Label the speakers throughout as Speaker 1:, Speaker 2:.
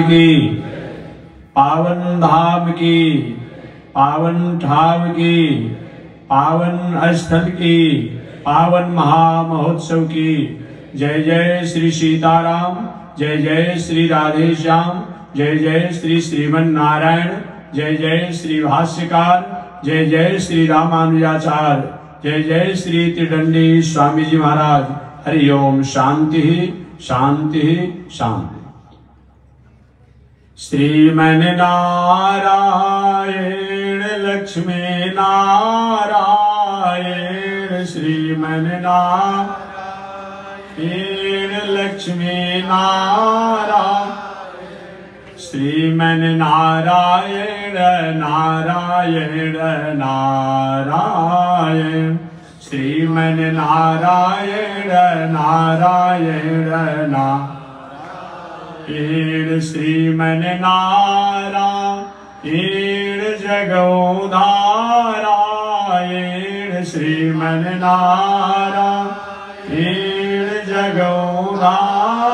Speaker 1: की, पावन धाम की, पावन ठाव की, पावन स्थल की, पावन महामहोत्सव की। जय जय श्री सीताराम, जय जय श्री राधेश्याम, जय जय श्री श्रीमन नारायण, जय जय श्री भाष्यकार, जय जय श्री रामानुजाचार्य, जय जय श्री त्रिदंडी स्वामी जी महाराज। हरि ओम। शांति शांति शांति। श्रीमन नारायण लक्ष्मी नारायण, श्रीमन नारायण लक्ष्मी नारायण, श्रीमन नारायण नारायण नारायण, श्रीमन नारायण नारायण नारायण, श्रीमन नारायण जगोधारायण, श्रीमन नारायण जगोधारायण,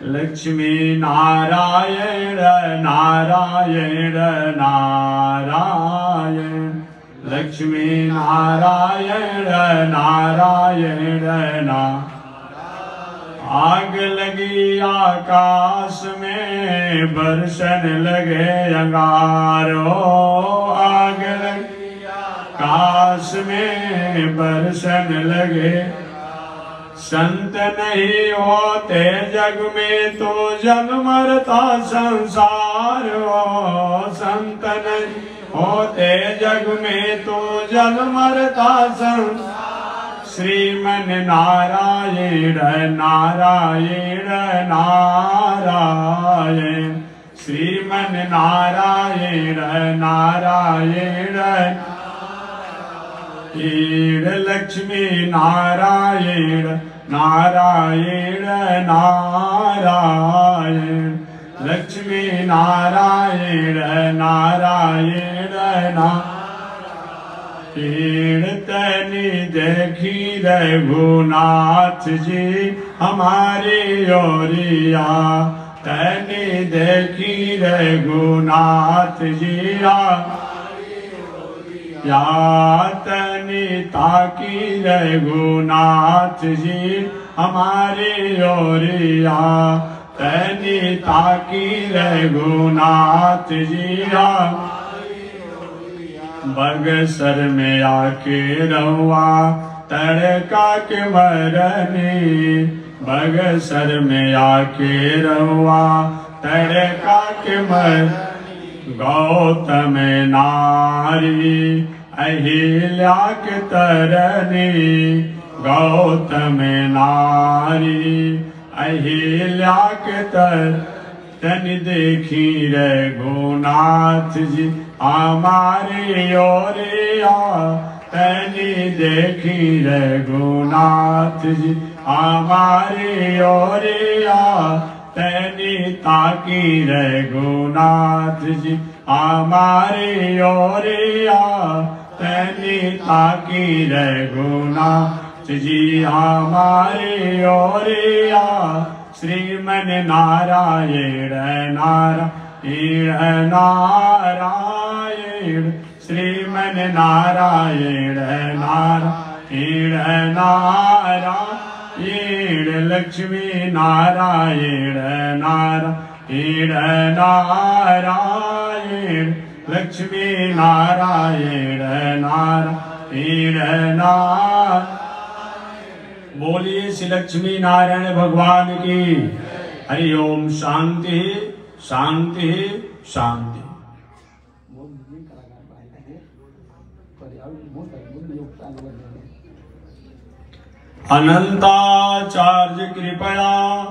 Speaker 1: लक्ष्मी नारायण नारायण नारायण, लक्ष्मी नारायण नारायण नारायण। आग लगी आकाश में बरसन लगे अंगारो, आग लगी आकाश में बरसन लगे। संत नहीं होते जग में तो जन्म मरता संसार हो, संत नहीं होते जग में तो जन्म मरता संसार। श्रीमन नारायण नारायण नारायण, श्रीमन नारायण नारायण नारायण, लक्ष्मी नारायण नारायण नारायण, लक्ष्मी नारायण नारायण नारायण। तनि देखी रघुनाथ जी हमारी ओरिया, तनि देखी रघुनाथ जी या, तनि ताकी रघुनाथ जी हमारी ओरिया, तनि ताकी रघुनाथ जी या। बगसर में आके रहुआ तड़का के मरनी, बगसर में आके रहुआ तड़का के मरनी। गौतम नारी अहिल्या के तरनी, गौतम नारी अहिल्या के तरनी। तनि देखी रघुनाथ जी हमारी ओरिया, तनि देखी रघुनाथ जी हमारी ओरिया, तनि ताकी रघुनाथ जी हमारी ओरिया, तनि ताकी रघुनाथ जी हमारी ओरिया। श्रीमन नारायण नारायण नारायण, श्रीमन नारायण नारायण नारायण, लक्ष्मी नारायण नारायण नारायण, लक्ष्मी नारायण नारायण नारायण। बोलिए श्री लक्ष्मी नारायण भगवान की। हरि ओम। शांति शांति शांति। अनंताचार्य कृपया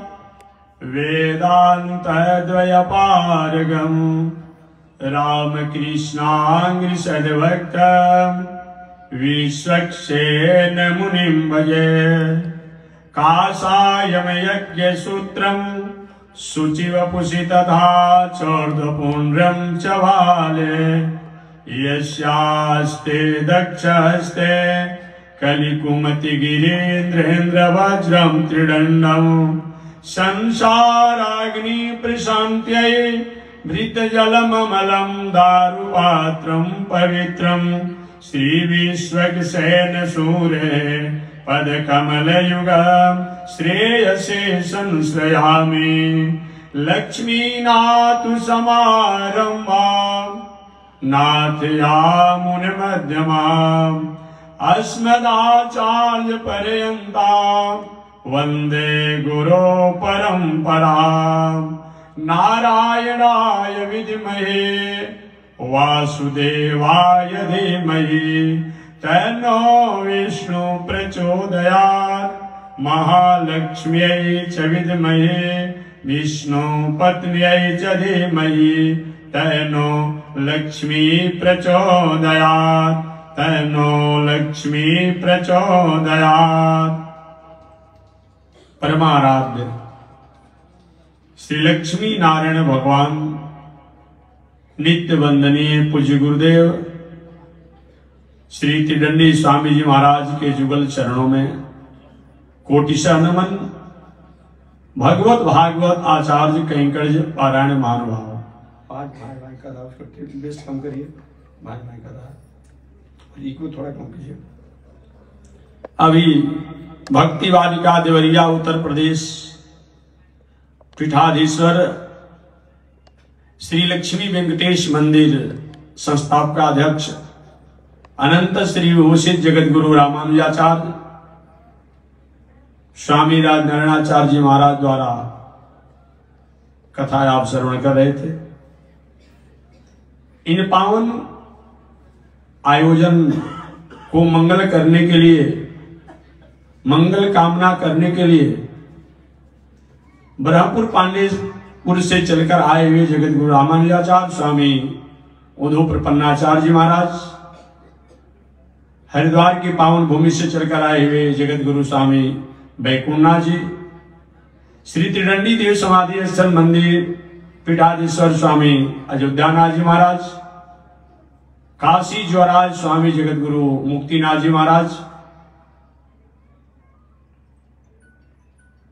Speaker 1: वेदांत द्वयपारगम रामकृष्णांग्रि सद्भक्त विश्वक्सेन मुनिं भजे। काषायम यज्ञ सूत्रम शुचिवपुषि तथा चोर्ध्वपुण्ड्रं च भाले, यस्यास्ते दक्षहस्ते कलिकुमति गिरीन्द्रेन्द्र वज्रं त्रिदण्डं संसाराग्नि प्रशांत्यै भृतजलममलं दारुपात्रं पवित्रं श्रीविश्वक्सेन सूरे पदकमलयुगा श्रेयसे संश्रयामि लक्ष्मीनाथ समारंभा नाथयामुनिमध्यमा अस्मदाचार्य पर्यन्ता वन्दे गुरो परम्परा नारायणाय विद्महे वासुदेवाय धीमहि तन्नो विष्णु प्रचोदयात् महालक्ष्म्यै च विद्महे विष्णु पत्न्यै च धीमहि तन्नो लक्ष्मी प्रचोदयात् तन्नो लक्ष्मी प्रचोदयात्। परमाराध्य श्री लक्ष्मी नारायण भगवान नित्य वंदनीय पूज्य गुरुदेव श्री त्रिदंडी स्वामी जी महाराज के जुगल चरणों में कोटिशा नमन। भगवत भागवत आचार्य कैंकर्य पारायण महानुभाव आज भाई का दाव बेस्ट कम करिए, भाई का दाव इको थोड़ा कम कीजिए। अभी भक्ति बालिका देवरिया उत्तर प्रदेश पीठाधीश्वर श्री लक्ष्मी वेंकटेश मंदिर संस्थापका अध्यक्ष अनंत श्री विभूषित जगत गुरु रामानुजाचार्य स्वामी राजनारायणाचार्य जी महाराज द्वारा कथा आप श्रवण कर रहे थे। इन पावन आयोजन को मंगल करने के लिए, मंगल कामना करने के लिए ब्रह्मपुर पांडेपुर से चलकर आए हुए जगत गुरु रामानुजाचार्य स्वामी उद्धव प्रपन्नाचार्य जी महाराज, हरिद्वार की पावन भूमि से चलकर आए हुए जगत गुरु स्वामी बैकुंठनाथ जी, श्री त्रिदंडी देव समाधि स्थल मंदिर पीठाधीश्वर स्वामी अयोध्यानाथ जी महाराज, काशी ज्वराज स्वामी जगत गुरु मुक्तिनाथ जी महाराज,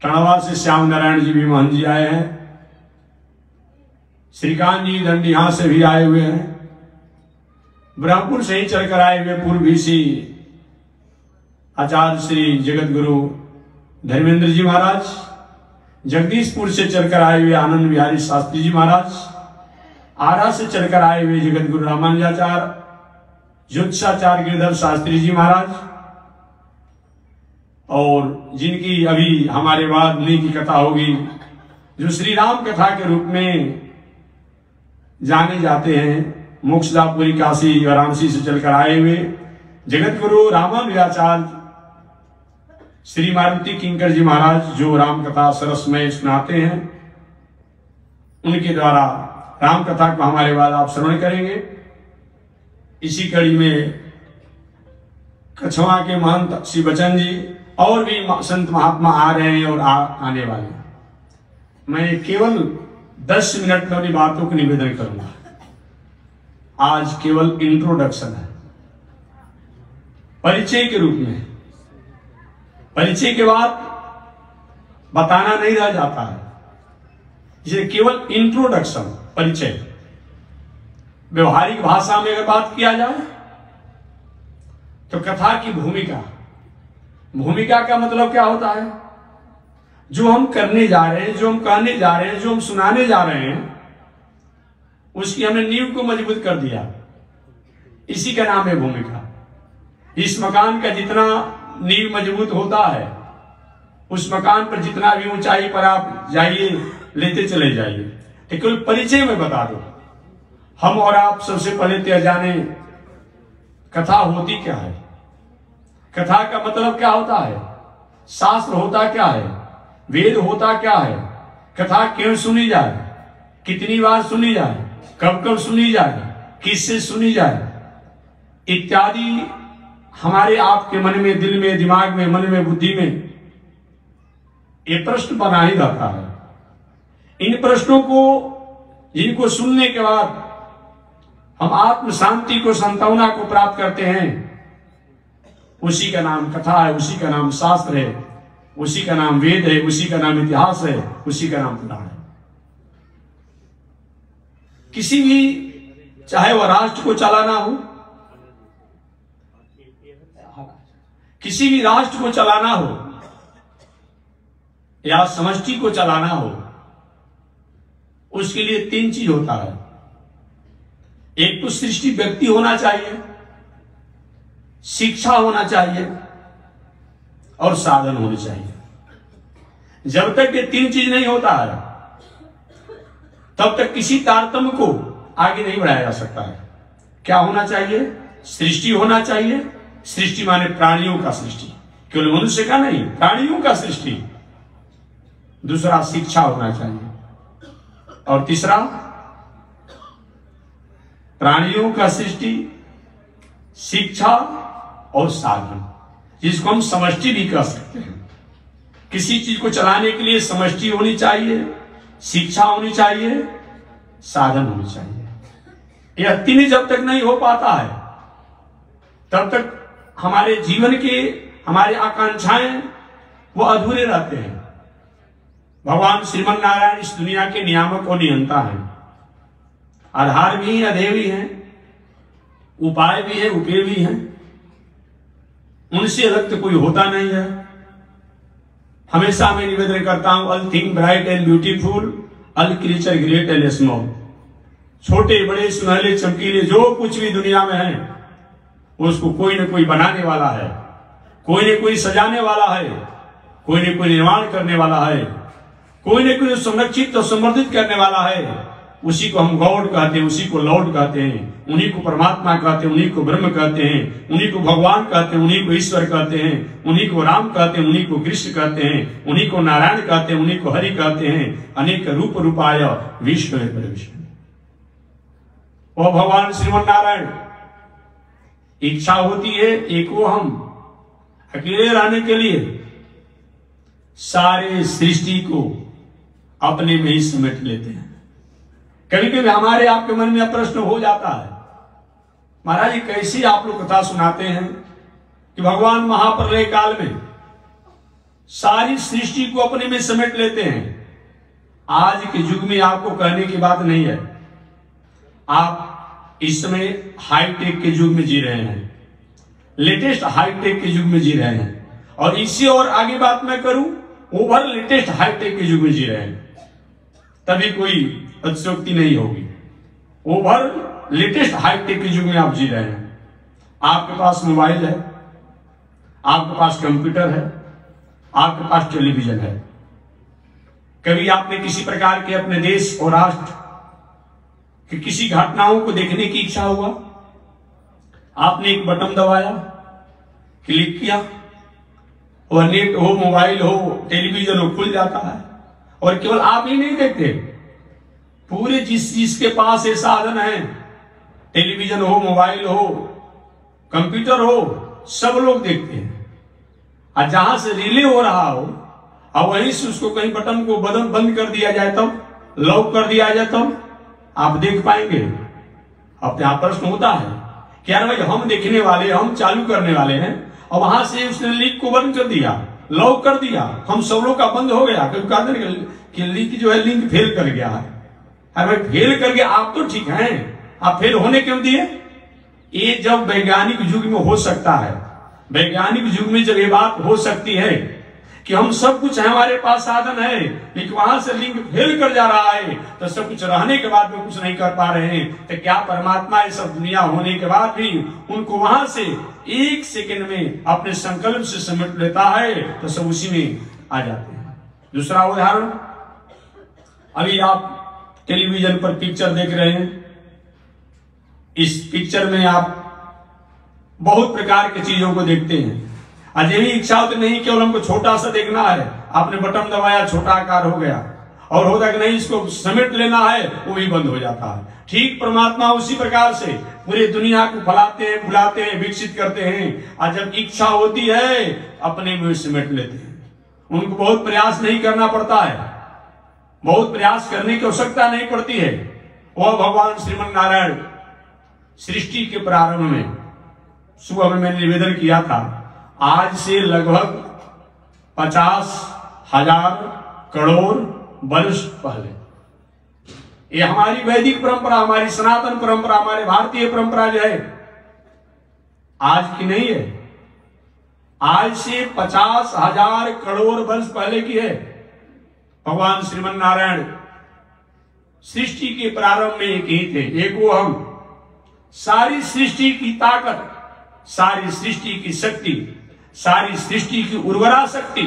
Speaker 1: टणवा से श्याम नारायण जी भी महंत जी आए हैं, श्रीकांत जी दंडी यहां से भी आए हुए हैं, ब्रह्मपुर से ही चलकर आए हुए पूर्वीसी आचार्य श्री जगत गुरु धर्मेंद्र जी महाराज, जगदीशपुर से चलकर आए हुए आनंद बिहारी शास्त्री जी महाराज, आरा से चलकर आए हुए जगत गुरु रामानुजाचार्य ज्योतिषाचार्य गिरधर शास्त्री जी महाराज, और जिनकी अभी हमारे बाद उन्हीं की कथा होगी, जो श्री राम कथा के रूप में जाने जाते हैं, मोक्षदापुरी काशी वाराणसी से चलकर आए हुए जगत गुरु रामानुजाचार्य श्री मारुति किंकर जी महाराज, जो राम कथा सरसमय सुनाते हैं, उनके द्वारा राम कथा को हमारे बाद आप श्रवण करेंगे। इसी कड़ी में कछवा के महंत श्री बचन जी और भी संत महात्मा आ रहे हैं और आने वाले हैं। मैं केवल 10 मिनट में अपनी बातों को निवेदन करूंगा। आज केवल इंट्रोडक्शन है, परिचय के रूप में। परिचय के बाद बताना नहीं रह जाता है, इसे केवल इंट्रोडक्शन, परिचय। व्यवहारिक भाषा में अगर बात किया जाए तो कथा की भूमिका, भूमिका का मतलब क्या होता है? जो हम करने जा रहे हैं, जो हम कहने जा रहे हैं, जो हम सुनाने जा रहे हैं, उसकी हमने नींव को मजबूत कर दिया, इसी का नाम है भूमिका। इस मकान का जितना नींव मजबूत होता है, उस मकान पर जितना भी ऊंचाई पर आप जाइए, लेते चले जाइए। केवल परिचय में बता दो, हम और आप सबसे पहले तय जाने कथा होती क्या है, कथा का मतलब क्या होता है, शास्त्र होता क्या है, वेद होता क्या है, कथा क्यों सुनी जाए, कितनी बार सुनी जाए, कब कब सुनी जाए, किससे सुनी जाए, इत्यादि हमारे आपके मन में, दिल में, दिमाग में, मन में, बुद्धि में ये प्रश्न बना ही रहता है। इन प्रश्नों को, जिनको सुनने के बाद हम आत्म शांति को, संतावना को प्राप्त करते हैं, उसी का नाम कथा है, उसी का नाम शास्त्र है, उसी का नाम वेद है, उसी का नाम इतिहास है, उसी का नाम पुराण है। किसी भी, चाहे वह राष्ट्र को चलाना हो, किसी भी राष्ट्र को चलाना हो या समष्टि को चलाना हो, उसके लिए 3 चीज होता है। एक तो सृष्टि व्यक्ति होना चाहिए, शिक्षा होना चाहिए और साधन होने चाहिए। जब तक ये 3 चीज नहीं होता है तब तक किसी तारतम्य को आगे नहीं बढ़ाया जा सकता है। क्या होना चाहिए? सृष्टि होना चाहिए। सृष्टि माने प्राणियों का सृष्टि, केवल मनुष्य का नहीं, प्राणियों का सृष्टि। दूसरा शिक्षा होना चाहिए और तीसरा प्राणियों का सृष्टि, शिक्षा और साधन, जिसको हम समष्टि भी कह सकते हैं। किसी चीज को चलाने के लिए समष्टि होनी चाहिए, शिक्षा होनी चाहिए, साधन होनी चाहिए। यह 3 जब तक नहीं हो पाता है तब तक हमारे जीवन के, हमारी आकांक्षाएं वो अधूरे रहते हैं। भगवान श्रीमन नारायण इस दुनिया के नियामक और नियंता है। आधार भी है, अधेय भी है, उपाय भी है, उपेय भी है। उनसे अलग तो कोई होता नहीं है। हमेशा मैं निवेदन करता हूं, all thing bright and beautiful, all creature great and small. छोटे बड़े सुनहले चमकीले जो कुछ भी दुनिया में है, उसको कोई न कोई बनाने वाला है, कोई न कोई सजाने वाला है, कोई न कोई निर्माण करने वाला है, कोई न कोई संरक्षित और संवर्धित करने वाला है। उसी को हम गॉड कहते हैं, उसी को लॉर्ड कहते हैं, उन्हीं को परमात्मा कहते हैं, उन्हीं को ब्रह्म कहते हैं, उन्हीं को भगवान कहते हैं, उन्हीं को ईश्वर कहते हैं, उन्हीं को राम कहते हैं, उन्हीं को कृष्ण कहते हैं, उन्हीं को नारायण कहते हैं, उन्हीं को हरि कहते हैं। अनेक रूप रूपाय विष्णु विष्णु। वो भगवान श्रीमन नारायण, इच्छा होती है एक वो हम अकेले रहने के लिए सारे सृष्टि को अपने में ही समेट लेते हैं। कभी कभी हमारे आपके मन में प्रश्न हो जाता है, महाराज जी कैसी आप लोग कथा सुनाते हैं कि भगवान महाप्रलय काल में सारी सृष्टि को अपने में समेट लेते हैं। आज के युग में आपको कहने की बात नहीं है। आप इस समय हाईटेक के युग में जी रहे हैं, लेटेस्ट हाईटेक के युग में जी रहे हैं, और इससे और आगे बात मैं करूं, ओवर लेटेस्ट हाईटेक के युग में जी रहे हैं। तभी कोई अतिशयोक्ति नहीं होगी। ओवर लेटेस्ट हाईटेक के युग में आप जी रहे हैं। आपके पास मोबाइल है, आपके पास कंप्यूटर है, आपके पास टेलीविजन है। कभी आपने किसी प्रकार के अपने देश और राष्ट्र कि किसी घटनाओं को देखने की इच्छा हुआ, आपने एक बटन दबाया, क्लिक किया, और नेट हो, मोबाइल हो, टेलीविजन हो, खुल जाता है। और केवल आप ही नहीं देखते, पूरे जिसके पास ये साधन है, टेलीविजन हो, मोबाइल हो, कंप्यूटर हो, सब लोग देखते हैं। और जहां से रिले हो रहा हो और वहीं से उसको कहीं बटन को बंद कर दिया जाए, तब लॉक कर दिया जाए, तब आप देख पाएंगे। अब यहां प्रश्न होता है कि यार भाई हम देखने वाले, हम चालू करने वाले हैं, और वहां से उसने लिंक को बंद कर दिया, लॉक कर दिया, हम सब लोग का बंद हो गया। क्योंकि कहते कि लिंक जो है, लिंक फेल कर गया है। अरे भाई फेल कर गया, आप तो ठीक हैं, आप फेल होने क्यों दिए? ये जब वैज्ञानिक युग में हो सकता है, वैज्ञानिक युग में जब ये बात हो सकती है कि हम सब कुछ है, हमारे पास साधन है, लेकिन वहां से लिंक फेल कर जा रहा है, तो सब कुछ रहने के बाद में कुछ नहीं कर पा रहे हैं, तो क्या परमात्मा ये सब दुनिया होने के बाद भी उनको वहां से 1 सेकंड में अपने संकल्प से समेट लेता है, तो सब उसी में आ जाते हैं। दूसरा उदाहरण, अभी आप टेलीविजन पर पिक्चर देख रहे हैं। इस पिक्चर में आप बहुत प्रकार की चीजों को देखते हैं। आज यही इच्छा होती नहीं केवल हमको छोटा सा देखना है, आपने बटन दबाया, छोटा आकार हो गया, और होता कि नहीं इसको समेट लेना है, वो भी बंद हो जाता है। ठीक परमात्मा उसी प्रकार से पूरी दुनिया को फैलाते हैं, फुलाते हैं, विकसित करते हैं, और जब इच्छा होती है अपने में समेट लेते हैं। उनको बहुत प्रयास नहीं करना पड़ता है, बहुत प्रयास करने की आवश्यकता नहीं पड़ती है। वह भगवान श्रीमन नारायण सृष्टि के प्रारंभ में, सुबह में मैंने निवेदन किया था, आज से लगभग 50,000 करोड़ वर्ष पहले। ये हमारी वैदिक परंपरा, हमारी सनातन परंपरा, हमारे भारतीय परंपरा जो है आज की नहीं है, आज से 50,000 करोड़ वर्ष पहले की है। भगवान श्रीमन नारायण सृष्टि के प्रारंभ में एक ही थे, एक वो हम। सारी सृष्टि की ताकत, सारी सृष्टि की शक्ति, सारी सृष्टि की उर्वरा शक्ति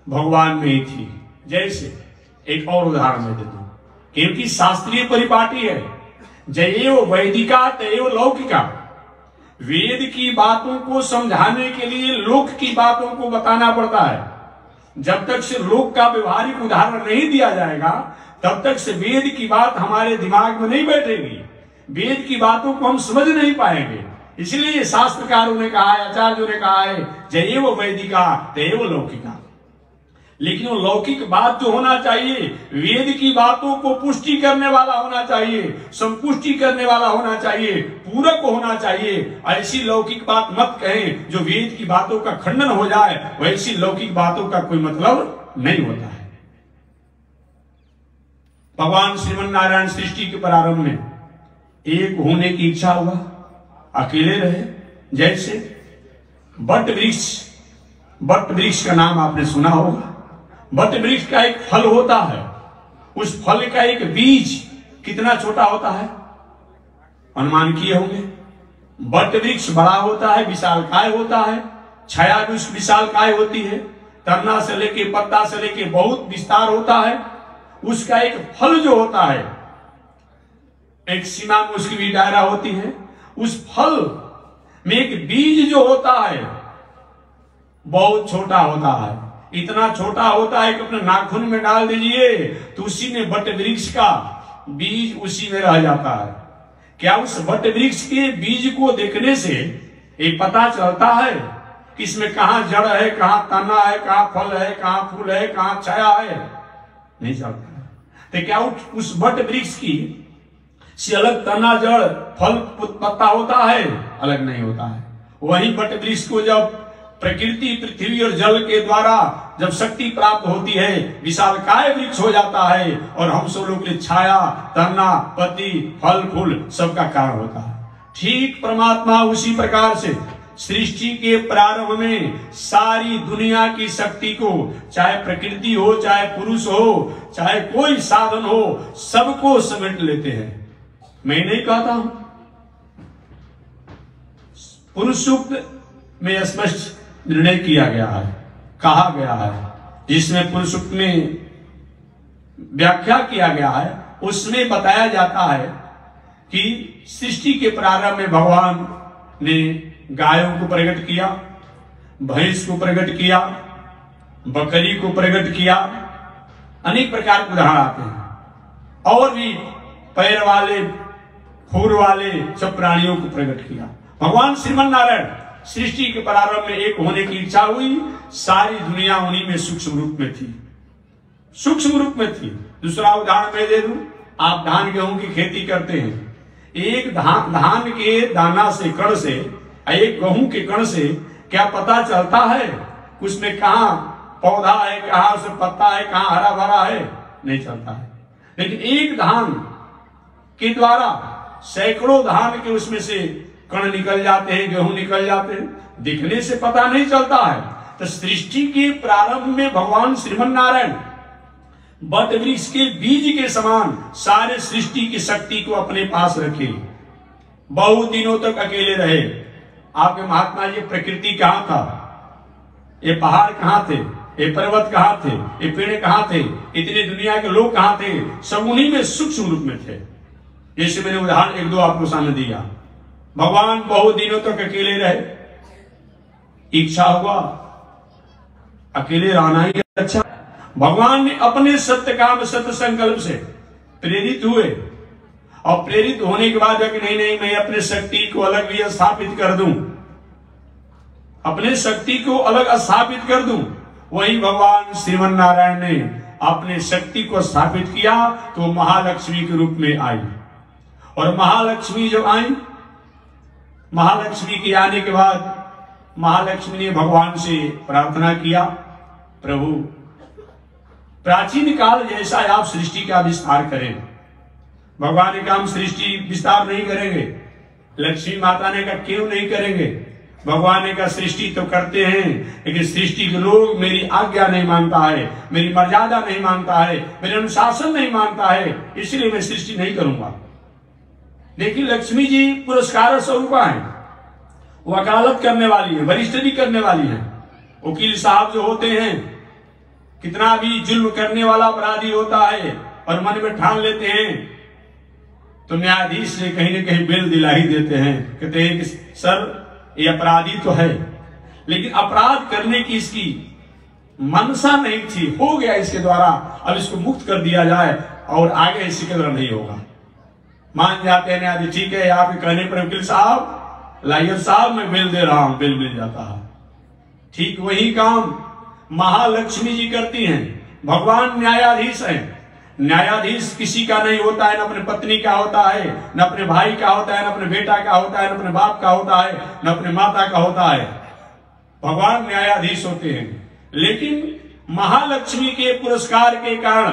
Speaker 1: भगवान में ही थी। जैसे एक और उदाहरण मैं देता हूं, क्योंकि शास्त्रीय परिपाटी है, जयेव वैदिका तयेव लौकिका। वेद की बातों को समझाने के लिए लोक की बातों को बताना पड़ता है। जब तक से लोक का व्यवहारिक उदाहरण नहीं दिया जाएगा, तब तक से वेद की बात हमारे दिमाग में नहीं बैठेगी, वेद की बातों को हम समझ नहीं पाएंगे। इसलिए शास्त्रकारों ने कहा है, आचार्यों ने कहा है, जयेव वैदिका तयेव लौकिका। लेकिन वो लौकिक बात जो होना चाहिए, वेद की बातों को पुष्टि करने वाला होना चाहिए, संपुष्टि करने वाला होना चाहिए, पूरक होना चाहिए। ऐसी लौकिक बात मत कहें जो वेद की बातों का खंडन हो जाए, वैसी लौकिक बातों का कोई मतलब नहीं होता है। भगवान श्रीमन नारायण सृष्टि के प्रारंभ में एक होने की इच्छा हुआ, अकेले रहे। जैसे बट वृक्ष का नाम आपने सुना होगा। बट वृक्ष का एक फल होता है, उस फल का एक बीज कितना छोटा होता है, अनुमान किए होंगे। बट वृक्ष बड़ा होता है, विशालकाय होता है, छाया भी विशालकाय होती है, तना से लेके पत्ता से लेके बहुत विस्तार होता है। उसका एक फल जो होता है, एक सीमा में उसकी भी दायरा होती है। उस फल में एक बीज जो होता है बहुत छोटा होता है, इतना छोटा होता है कि अपने नाखून में डाल दीजिए तो उसी में बट वृक्ष का बीज उसी में रह जाता है। क्या उस बट वृक्ष के बीज को देखने से ये पता चलता है कि इसमें कहां जड़ है, कहां तना है, कहां फल है, कहां फूल है, कहां छाया है? नहीं चलता है। तो क्या उस बट वृक्ष की से अलग तना, जड़, फल, पत्ता होता है? अलग नहीं होता है। वही बट वृक्ष को जब प्रकृति, पृथ्वी और जल के द्वारा जब शक्ति प्राप्त होती है, विशालकाय वृक्ष हो जाता है और हम सब लोग के लिए छाया, तना, पत्ती, फल, फूल सबका कारण होता है। ठीक परमात्मा उसी प्रकार से सृष्टि के प्रारंभ में सारी दुनिया की शक्ति को, चाहे प्रकृति हो, चाहे पुरुष हो, चाहे कोई साधन हो, सबको समेट लेते हैं। मैं नहीं कहता हूं, पुरुष सूक्त में स्पष्ट निर्णय किया गया है, कहा गया है, जिसमें पुरुष सूक्त में व्याख्या किया गया है, उसमें बताया जाता है कि सृष्टि के प्रारंभ में भगवान ने गायों को प्रकट किया, भैंस को प्रकट किया, बकरी को प्रकट किया, अनेक प्रकार के उदाहरण आते हैं, और भी पैर वाले, खुर वाले सब प्राणियों को प्रकट किया। भगवान श्रीमन नारायण सृष्टि के प्रारंभ में एक होने की इच्छा हुई, सारी दुनिया उन्हीं में सूक्ष्म रूप में थी, सूक्ष्म रूप में थी। दूसरा उदाहरण मैं दे दूं, आप धान गेहूं की खेती करते हैं, एक धान के दाना से, कण से, एक गेहूं के कण से क्या पता चलता है उसमें कहां पौधा है, कहां उसमें पत्ता है, कहां हरा भरा है? नहीं चलता है। लेकिन एक धान के द्वारा सैकड़ों धान के उसमें से कण निकल जाते हैं, गेहूं निकल जाते हैं, दिखने से पता नहीं चलता है। तो सृष्टि के प्रारंभ में भगवान श्रीमन नारायण बट वृक्ष के बीज के समान सारे सृष्टि की शक्ति को अपने पास रखे, बहुत दिनों तक अकेले रहे। आपके महात्मा जी, प्रकृति कहां था, ये पहाड़ कहां थे, ये पर्वत कहां थे, ये पेड़ कहां थे, इतनी दुनिया के लोग कहां थे? सब उन्हीं में सूक्ष्म रूप में थे। जैसे मैंने उदाहरण एक दो आपको सामने दिया। भगवान बहुत दिनों तक अकेले रहे, इच्छा हुआ अकेले रहना ही अच्छा। भगवान ने अपने सत्य काम, सत्य संकल्प से प्रेरित हुए, और प्रेरित होने के बाद कि नहीं नहीं, मैं अपने शक्ति को अलग भी स्थापित कर दूं, अपने शक्ति को अलग स्थापित कर दूं। वही भगवान श्रीमन नारायण ने अपने शक्ति को स्थापित किया तो महालक्ष्मी के रूप में आई। और महालक्ष्मी जब आई, महालक्ष्मी के आने के बाद महालक्ष्मी ने भगवान से प्रार्थना किया प्रभु प्राचीन काल जैसा आप सृष्टि का विस्तार करें। भगवान ने कहा हम सृष्टि विस्तार नहीं करेंगे। लक्ष्मी माता ने कहा क्यों नहीं करेंगे? भगवान ने कहा सृष्टि तो करते हैं, लेकिन सृष्टि के लोग मेरी आज्ञा नहीं मानता है, मेरी मर्यादा नहीं मानता है, मेरे अनुशासन नहीं मानता है, इसलिए मैं सृष्टि नहीं करूंगा। लेकिन लक्ष्मी जी पुरस्कार स्वरूपा है, वकालत करने वाली है, वरिष्ठ भी करने वाली है। वकील साहब जो होते हैं, कितना भी जुल्म करने वाला अपराधी होता है और मन में ठान लेते हैं, तो न्यायाधीश से कहीं न कहीं बेल दिला ही देते हैं। कहते हैं कि सर ये अपराधी तो है, लेकिन अपराध करने की इसकी मनसा नहीं थी, हो गया इसके द्वारा, अब इसको मुक्त कर दिया जाए और आगे इसी के द्वारा नहीं होगा। मान जाते हैं न्यायाधीश, ठीक है आपके कहने पर वकील साहब, लायर साहब मैं बेल दे रहा हूं, बेल मिल जाता है। ठीक वही काम महालक्ष्मी जी करती हैं। भगवान न्यायाधीश हैं। न्यायाधीश किसी का नहीं होता है, न अपने पत्नी का होता है, न अपने भाई का होता है, न अपने बेटा का होता है, न अपने बाप का होता है, न अपने माता का होता है। भगवान न्यायाधीश होते हैं। लेकिन महालक्ष्मी के पुरस्कार के कारण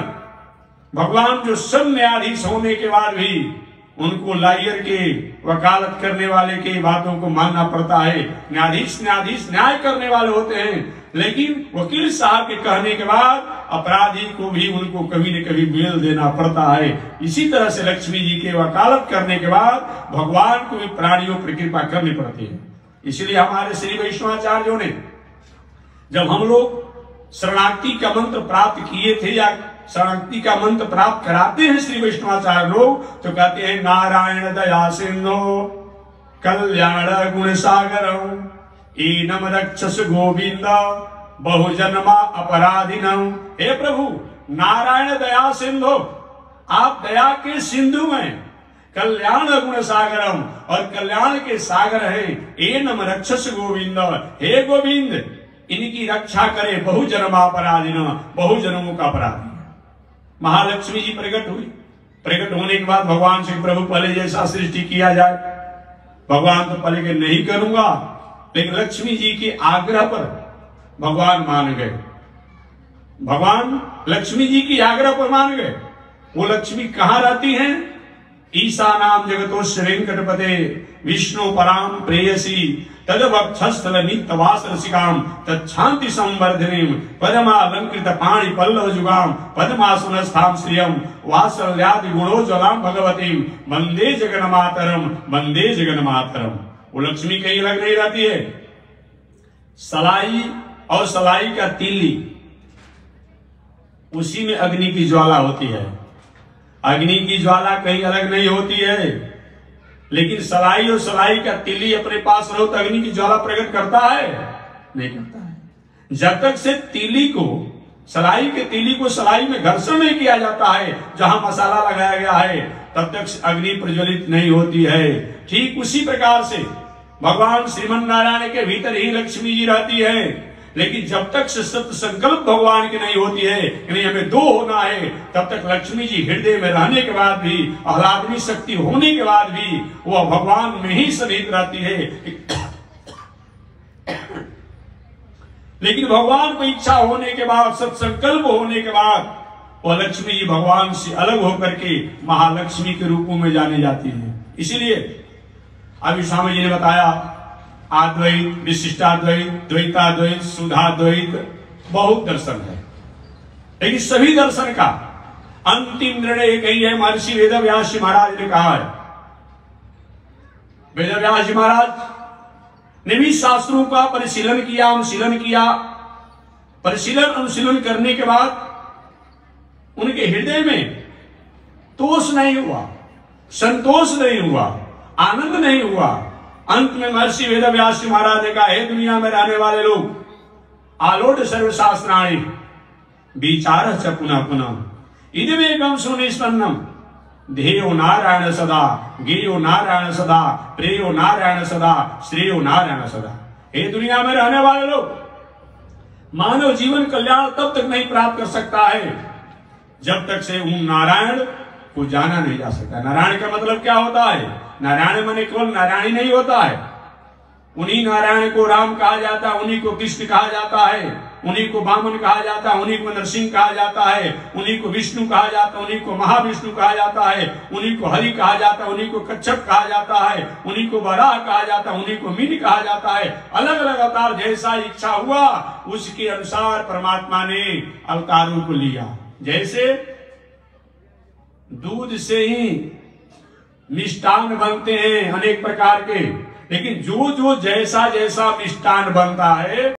Speaker 1: भगवान जो सब न्यायाधीश होने के बाद भी उनको लायर के, वकालत करने वाले के बातों को मानना पड़ता है। न्यायाधीश न्याय करने वाले होते हैं, लेकिन वकील साहब के कहने के बाद अपराधी को भी उनको कभी न कभी बेल देना पड़ता है। इसी तरह से लक्ष्मी जी के वकालत करने के बाद भगवान को भी प्राणियों पर कृपा करनी पड़ती है। इसलिए हमारे श्री वैष्णवाचार्यों ने, जब हम लोग शरणागति का मंत्र प्राप्त किए थे या शरणागति का मंत्र प्राप्त कराते हैं श्री वैष्णवाचार्य लोग, तो कहते हैं नारायण दया सिंधो कल्याण गुण सागरम ईनम रक्षस गोविंद बहुजन्मा अपराधिनम। हे प्रभु नारायण दया सिंधु, आप दया के सिंधु हैं, कल्याण गुण सागरम और कल्याण के सागर हैं। एनम रक्षस गोविंद, हे गोविंद इनकी रक्षा करे बहुजन्मा अपराधिन, बहुजन्मों का अपराधी। महालक्ष्मी जी प्रकट हुई। प्रकट होने के बाद भगवान से प्रभु पहले जैसा सृष्टि किया जाए। भगवान तो पहले के नहीं करूंगा, लेकिन लक्ष्मी जी के आग्रह पर भगवान मान गए। भगवान लक्ष्मी जी की आग्रह पर मान गए। वो लक्ष्मी कहां रहती हैं? ईसा नाम जगतोस्य वेंकटपते विष्णु पराम प्रेयसी तदवक्षस्थल नित्यवास रसिकाम तच्छांति संवर्धनीम पदमालंकृत पाणि पल्लव जुगाम पद्मासनस्थाम श्रियम वात्सल्यादि गुणोज्वलाम भगवतीम वंदे जगन्मातरम, वंदे जगन्मातरम। वो लक्ष्मी कहीं अलग नहीं रहती है। सलाई और सलाई का तीली, उसी में अग्नि की ज्वाला होती है। अग्नि की ज्वाला कहीं अलग नहीं होती है, लेकिन सलाई और सलाई का तीली अपने पास रहो तो अग्नि की ज्वाला प्रकट करता है? नहीं करता है। जब तक से तीली को, सलाई के तीली को सलाई में घर्षण नहीं किया जाता है, जहां मसाला लगाया गया है, तब तक अग्नि प्रज्वलित नहीं होती है। ठीक उसी प्रकार से भगवान श्रीमन नारायण के भीतर ही लक्ष्मी जी रहती है, लेकिन जब तक से सत्य संकल्प भगवान की नहीं होती है कि नहीं हमें दो होना है, तब तक लक्ष्मी जी हृदय में रहने के बाद भी, आह्लादनी शक्ति होने के बाद भी वह भगवान में ही सन्निहित रहती है। लेकिन भगवान को इच्छा होने के बाद, सत्संकल्प होने के बाद वह लक्ष्मी जी भगवान से अलग होकर के महालक्ष्मी के रूपों में जानी जाती है। इसीलिए अभी स्वामी जी ने बताया अद्वैत, विशिष्टाद्वैत, द्वैताद्वैत, सुधाद्वैत, बहुत दर्शन है, लेकिन सभी दर्शन का अंतिम निर्णय एक ही है। महर्षि वेदव्यास जी महाराज ने कहा है। वेदव्यास जी महाराज ने भी शास्त्रों का परिशीलन किया, अनुशीलन किया। परिशीलन अनुशीलन करने के बाद उनके हृदय में तोष नहीं हुआ, संतोष नहीं हुआ, आनंद नहीं हुआ। अंत में महर्षि वेदव्यास जी महाराज ने कहा, हे दुनिया में रहने वाले लोग, आलोट सर्वशास्त्राणि विचार च पुनः पुनः इदमेकं सुनिष्पन्नम ध्येयो नारायण सदा, गेयो नारायण सदा, प्रेयो नारायण सदा, श्रेयो नारायण सदा। हे दुनिया में रहने वाले लोग, मानव जीवन कल्याण तब तक नहीं प्राप्त कर सकता है जब तक से उन नारायण को जाना नहीं जा सकता। नारायण का मतलब क्या होता है? नारायण माने केवल नारायण नहीं होता है। उन्हीं नारायण को राम कहा जाता है, उन्हीं को कृष्ण कहा जाता है। उन्हीं को वामन कहा जाता है, उन्हीं को नरसिंह कहा जाता है, उन्हीं को विष्णु कहा जाता है, उन्हीं को महाविष्णु कहा जाता है, उन्हीं को हरि कहा जाता है, उन्हीं को कच्छप कहा जाता है, उन्हीं को वराह कहा जाता है, उन्हीं को मीन कहा जाता है। अलग अलग अवतार जैसा इच्छा हुआ उसके अनुसार परमात्मा ने अवतारों को लिया। जैसे दूध से ही मिष्टान बनते हैं अनेक प्रकार के, लेकिन जो जो जैसा जैसा मिष्टान बनता है